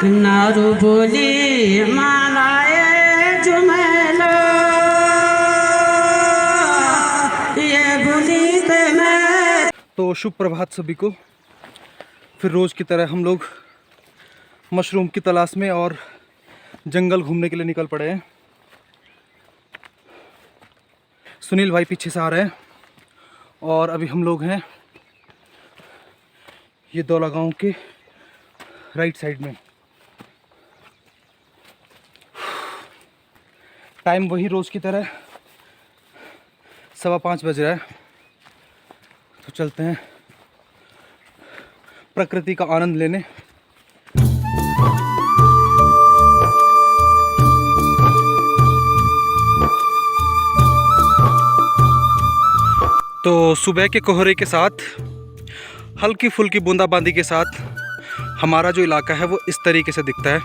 नारू बोली मालाए जुमेलो ये बोली ते मैं। तो शुभ प्रभात सभी को। फिर रोज़ की तरह हम लोग मशरूम की तलाश में और जंगल घूमने के लिए निकल पड़े हैं। सुनील भाई पीछे से आ रहे हैं और अभी हम लोग हैं ये दौला गांव के राइट साइड में। टाइम वही रोज़ की तरह 5:15 बज रहा है। तो चलते हैं प्रकृति का आनंद लेने। तो सुबह के कोहरे के साथ हल्की फुल्की बूंदाबांदी के साथ हमारा जो इलाका है वो इस तरीके से दिखता है।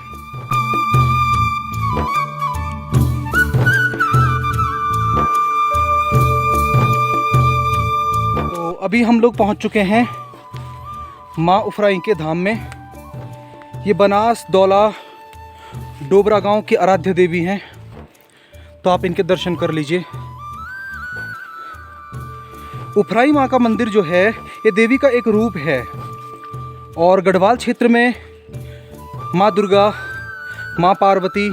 तो अभी हम लोग पहुंच चुके हैं माँ उफराई के धाम में। ये बनास दौला डोबरा गांव की आराध्य देवी हैं, तो आप इनके दर्शन कर लीजिए। उफराई माँ का मंदिर जो है ये देवी का एक रूप है और गढ़वाल क्षेत्र में माँ दुर्गा, माँ पार्वती,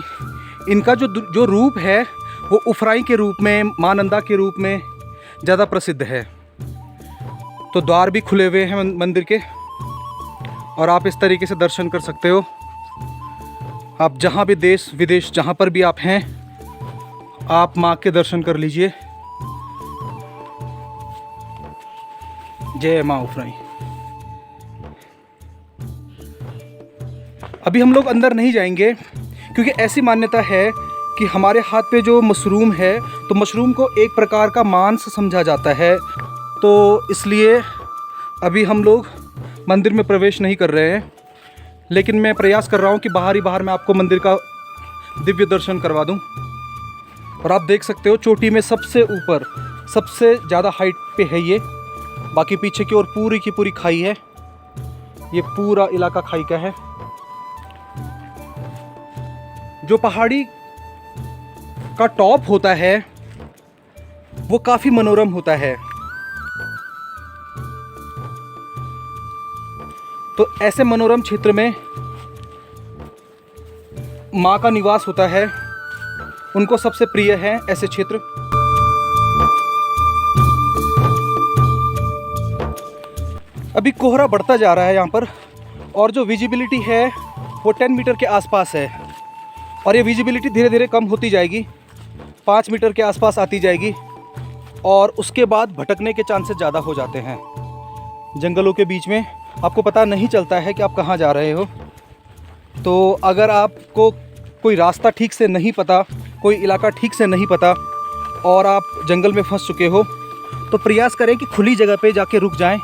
इनका जो रूप है वो उफराई के रूप में, माँ नंदा के रूप में ज़्यादा प्रसिद्ध है। तो द्वार भी खुले हुए हैं मंदिर के और आप इस तरीके से दर्शन कर सकते हो। आप जहाँ भी देश विदेश जहाँ पर भी आप हैं, आप माँ के दर्शन कर लीजिए। जय माँ उफराई। अभी हम लोग अंदर नहीं जाएंगे क्योंकि ऐसी मान्यता है कि हमारे हाथ पे जो मशरूम है तो मशरूम को एक प्रकार का मांस समझा जाता है। तो इसलिए अभी हम लोग मंदिर में प्रवेश नहीं कर रहे हैं, लेकिन मैं प्रयास कर रहा हूँ कि बाहर मैं आपको मंदिर का दिव्य दर्शन करवा दूँ। और आप देख सकते हो चोटी में सबसे ऊपर सबसे ज़्यादा हाइट पे है ये। बाकी पीछे की ओर पूरी की पूरी खाई है। ये पूरा इलाका खाई का है। जो पहाड़ी का टॉप होता है वो काफ़ी मनोरम होता है। तो ऐसे मनोरम क्षेत्र में माँ का निवास होता है, उनको सबसे प्रिय है ऐसे क्षेत्र। अभी कोहरा बढ़ता जा रहा है यहाँ पर और जो विजिबिलिटी है वो 10 मीटर के आसपास है और ये विजिबिलिटी धीरे धीरे कम होती जाएगी, 5 मीटर के आसपास आती जाएगी और उसके बाद भटकने के चांसेस ज़्यादा हो जाते हैं। जंगलों के बीच में आपको पता नहीं चलता है कि आप कहाँ जा रहे हो। तो अगर आपको कोई रास्ता ठीक से नहीं पता, कोई इलाका ठीक से नहीं पता और आप जंगल में फंस चुके हो तो प्रयास करें कि खुली जगह पे जाके रुक जाएं,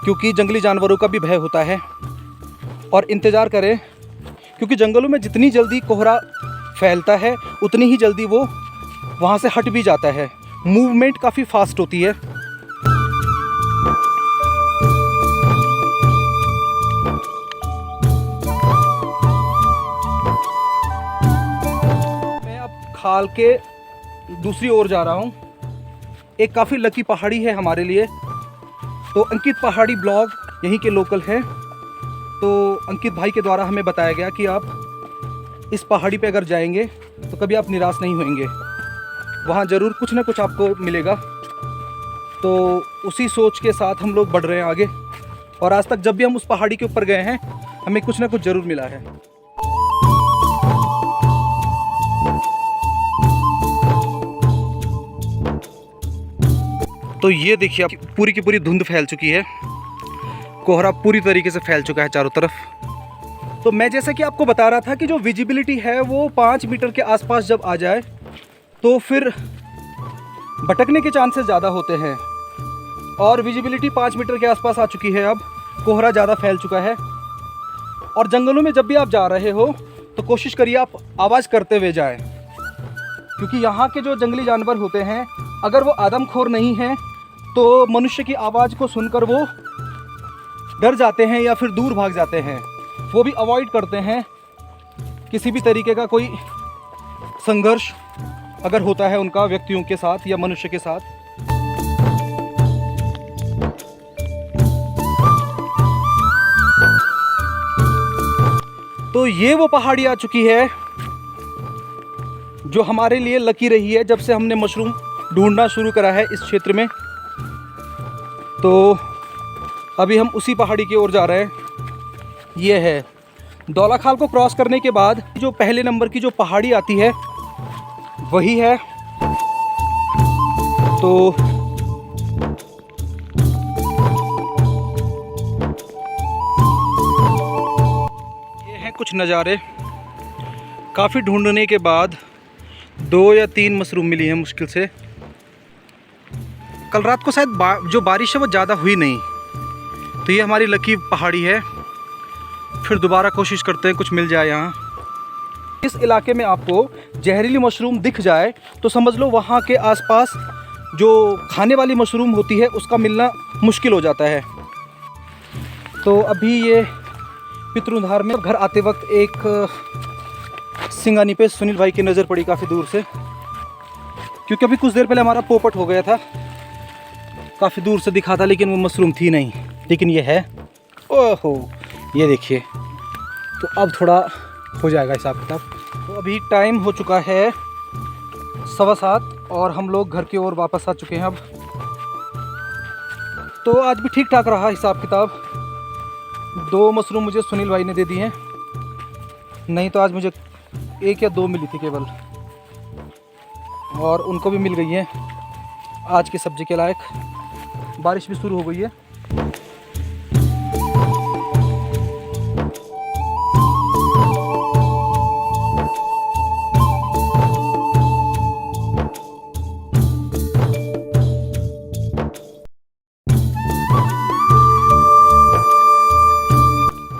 क्योंकि जंगली जानवरों का भी भय होता है। और इंतज़ार करें क्योंकि जंगलों में जितनी जल्दी कोहरा फैलता है उतनी ही जल्दी वो वहाँ से हट भी जाता है। मूवमेंट काफ़ी फास्ट होती है। मैं अब खाल के दूसरी ओर जा रहा हूँ। एक काफ़ी लकी पहाड़ी है हमारे लिए। तो अंकित पहाड़ी ब्लॉग यहीं के लोकल हैं। तो अंकित भाई के द्वारा हमें बताया गया कि आप इस पहाड़ी पे अगर जाएंगे तो कभी आप निराश नहीं होंगे, वहाँ ज़रूर कुछ ना कुछ आपको मिलेगा। तो उसी सोच के साथ हम लोग बढ़ रहे हैं आगे और आज तक जब भी हम उस पहाड़ी के ऊपर गए हैं हमें कुछ ना कुछ ज़रूर मिला है। तो ये देखिए आप पूरी की पूरी धुंध फैल चुकी है, कोहरा पूरी तरीके से फैल चुका है चारों तरफ। तो मैं जैसा कि आपको बता रहा था कि जो विजिबिलिटी है वो 5 मीटर के आसपास जब आ जाए तो फिर भटकने के चांसेस ज़्यादा होते हैं। और विजिबिलिटी 5 मीटर के आसपास आ चुकी है, अब कोहरा ज़्यादा फैल चुका है। और जंगलों में जब भी आप जा रहे हो तो कोशिश करिए आप आवाज़ करते हुए जाएं, क्योंकि यहाँ के जो जंगली जानवर होते हैं अगर वो आदमखोर नहीं हैं तो मनुष्य की आवाज़ को सुनकर वो डर जाते हैं या फिर दूर भाग जाते हैं। वो भी अवॉइड करते हैं किसी भी तरीके का कोई संघर्ष अगर होता है उनका व्यक्तियों के साथ या मनुष्य के साथ। तो ये वो पहाड़ी आ चुकी है जो हमारे लिए लकी रही है जब से हमने मशरूम ढूंढना शुरू करा है इस क्षेत्र में। तो अभी हम उसी पहाड़ी की ओर जा रहे हैं। ये है दौला खाल को क्रॉस करने के बाद जो पहले नंबर की जो पहाड़ी आती है वही है। तो ये हैं कुछ नज़ारे। काफ़ी ढूंढने के बाद 2 या 3 मशरूम मिली हैं मुश्किल से। कल रात को शायद जो बारिश है वो ज़्यादा हुई नहीं, तो ये हमारी लकी पहाड़ी है। फिर दोबारा कोशिश करते हैं कुछ मिल जाए यहाँ। इस इलाके में आपको जहरीली मशरूम दिख जाए तो समझ लो वहाँ के आसपास जो खाने वाली मशरूम होती है उसका मिलना मुश्किल हो जाता है। तो अभी ये पितरुधार में घर आते वक्त एक सिंगानी पे सुनील भाई की नज़र पड़ी काफ़ी दूर से, क्योंकि अभी कुछ देर पहले हमारा पोपट हो गया था। काफ़ी दूर से दिखा था लेकिन वो मशरूम थी नहीं, लेकिन ये है। ओहो ये देखिए। तो अब थोड़ा हो जाएगा हिसाब किताब। तो अभी टाइम हो चुका है 7:15 और हम लोग घर की ओर वापस आ चुके हैं अब। तो आज भी ठीक ठाक रहा हिसाब किताब। 2 मशरूम मुझे सुनील भाई ने दे दिए हैं, नहीं तो आज मुझे 1 या 2 मिली थी केवल, और उनको भी मिल गई हैं आज की सब्ज़ी के लायक। बारिश भी शुरू हो गई है।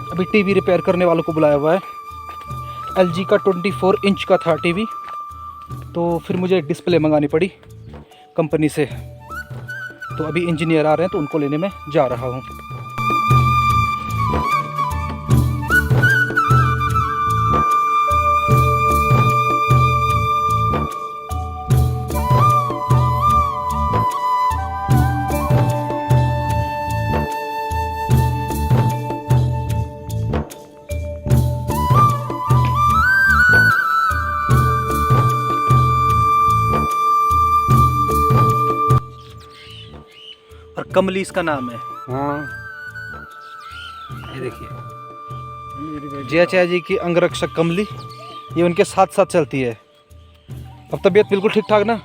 अभी टीवी रिपेयर करने वालों को बुलाया हुआ है। LG का 24 इंच का था टीवी, तो फिर मुझे डिस्प्ले मंगानी पड़ी कंपनी से। तो अभी इंजीनियर आ रहे हैं तो उनको लेने में जा रहा हूँ। और कमली इसका नाम है। हाँ ये देखिए जयाचार्य जी की अंगरक्षक कमली, ये उनके साथ साथ चलती है। अब तबीयत बिल्कुल ठीक ठाक ना,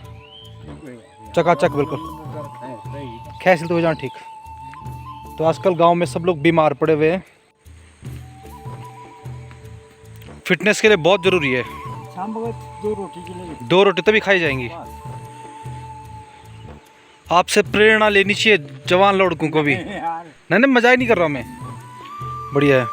चकाचक बिल्कुल, खैसिल तो हो जाए ठीक। तो आजकल गांव में सब लोग बीमार पड़े हुए हैं, फिटनेस के लिए बहुत ज़रूरी है। शाम वक्त 2 रोटी के लिए 2 रोटी तभी खाई जाएंगी। आपसे प्रेरणा लेनी चाहिए जवान लड़कों को भी। नहीं मजा ही नहीं कर रहा मैं। बढ़िया है।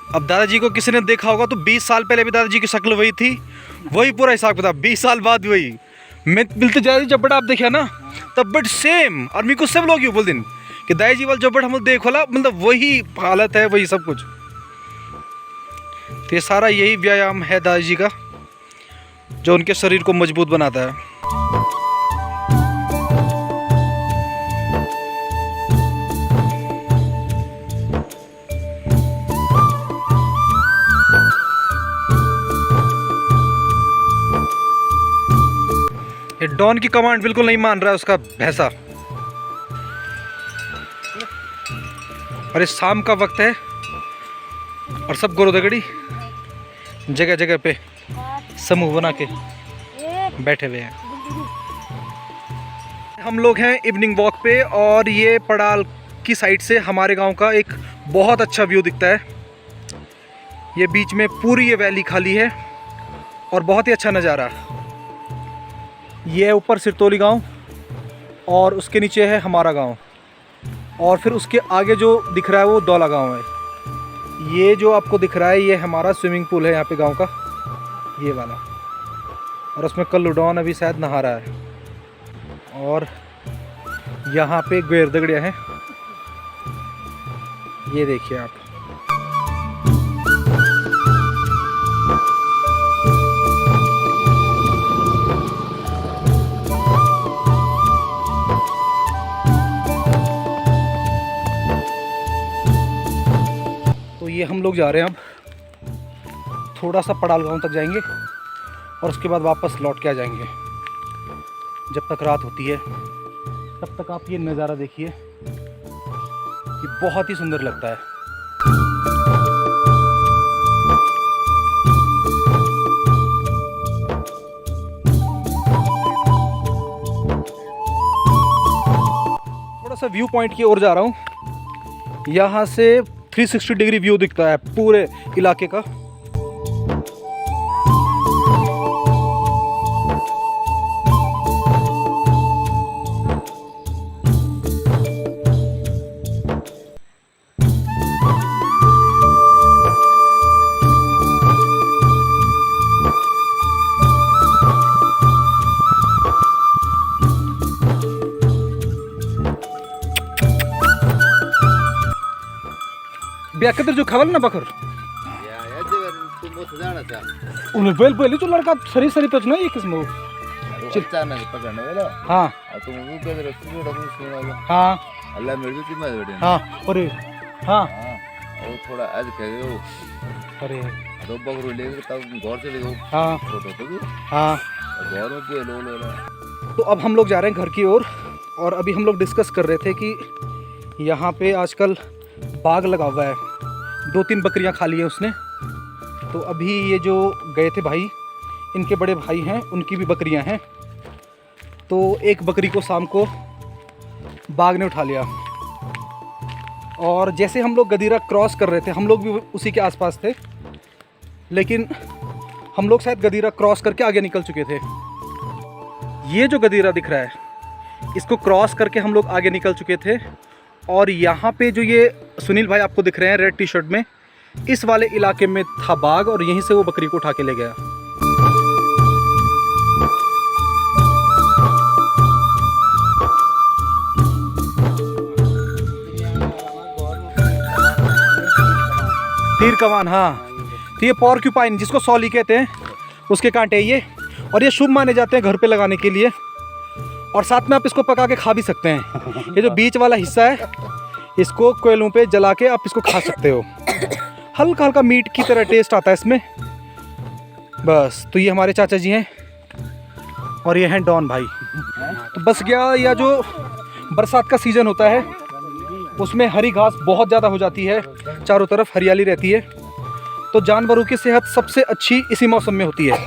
अब दादाजी को किसी ने देखा होगा तो 20 साल पहले भी दादाजी की शक्ल वही थी, वही पूरा हिसाब किताब 20 साल बाद वही। मैं मिलते जाते जब बड़ा आप देखा ना तब बट सेम। और मेरे को सब लोग बोल दिन कि दादाजी वाल जब बट हम देख वाला मतलब वही हालत है, वही सब कुछ। तो ये सारा यही व्यायाम है दादाजी का जो उनके शरीर को मजबूत बनाता है। ये डॉन की कमांड बिल्कुल नहीं मान रहा है उसका भैंसा। और इस शाम का वक्त है और सब गोरोदगड़ी जगह जगह पे समूह बना के बैठे हुए हैं। हम लोग हैं इवनिंग वॉक पे और ये पड़ाल की साइड से हमारे गांव का एक बहुत अच्छा व्यू दिखता है। ये बीच में पूरी ये वैली खाली है और बहुत ही अच्छा नज़ारा। ये ऊपर सिरतोली गांव और उसके नीचे है हमारा गांव, और फिर उसके आगे जो दिख रहा है वो दौला गांव है। ये जो आपको दिख रहा है ये हमारा स्विमिंग पूल है यहाँ पे गांव का, ये वाला। और उसमें कल्लू डॉन अभी शायद नहा रहा है। और यहाँ पे गेर दगड़िया है ये देखिए आप। तो ये हम लोग जा रहे हैं अब, थोड़ा सा पड़ाल गांव तक जाएंगे और उसके बाद वापस लौट के आ जाएंगे। जब तक रात होती है तब तक आप ये नज़ारा देखिए, ये बहुत ही सुंदर लगता है। थोड़ा सा व्यू पॉइंट की ओर जा रहा हूँ। यहाँ से 360 डिग्री व्यू दिखता है पूरे इलाके का। ब्याकतर जो खावल ना बकर उन्हें बेल बेली तो लड़का सरी सरी तो नहीं किस्म हो चिल्चा ना पकड़ने वाला। हाँ तुम वो कह रहे हो तो सुन वाला। हाँ अल्लाह मेरे को चिम्मा दे। हाँ अरे हाँ वो थोड़ा आज कह गए हो अरे तो बकरू लेके तब घर से ले गो। हाँ फोटो तो हाँ। घर में पे लो लो। तो अब हम लोग जा रहे हैं घर की ओर, और अभी हम लोग डिस्कस कर रहे थे कि यहाँ पे आजकल बाग लगा हुआ है, 2-3 बकरियाँ खा ली है उसने। तो अभी ये जो गए थे भाई, इनके बड़े भाई हैं, उनकी भी बकरियाँ हैं। तो एक बकरी को शाम को बाग ने उठा लिया, और जैसे हम लोग गदीरा क्रॉस कर रहे थे, हम लोग भी उसी के आसपास थे, लेकिन हम लोग शायद गदीरा क्रॉस करके आगे निकल चुके थे। ये जो गदीरा दिख रहा है, इसको क्रॉस करके हम लोग आगे निकल चुके थे। और यहाँ पे जो ये सुनील भाई आपको दिख रहे हैं रेड टी शर्ट में, इस वाले इलाके में था बाग, और यहीं से वो बकरी को उठा के ले गया। तीर कमान, हाँ। तो ये पॉर्क्यूपाइन जिसको सॉली कहते हैं, उसके कांटे ये, और ये शुभ माने जाते हैं घर पे लगाने के लिए, और साथ में आप इसको पका के खा भी सकते हैं। ये जो बीच वाला हिस्सा है, इसको कोयलों पे जला के आप इसको खा सकते हो। हल्का हल्का मीट की तरह टेस्ट आता है इसमें। बस, तो ये हमारे चाचा जी हैं, और ये हैं डॉन भाई। तो बस गया, या जो बरसात का सीज़न होता है उसमें हरी घास बहुत ज़्यादा हो जाती है, चारों तरफ हरियाली रहती है। तो जानवरों की सेहत सबसे अच्छी इसी मौसम में होती है।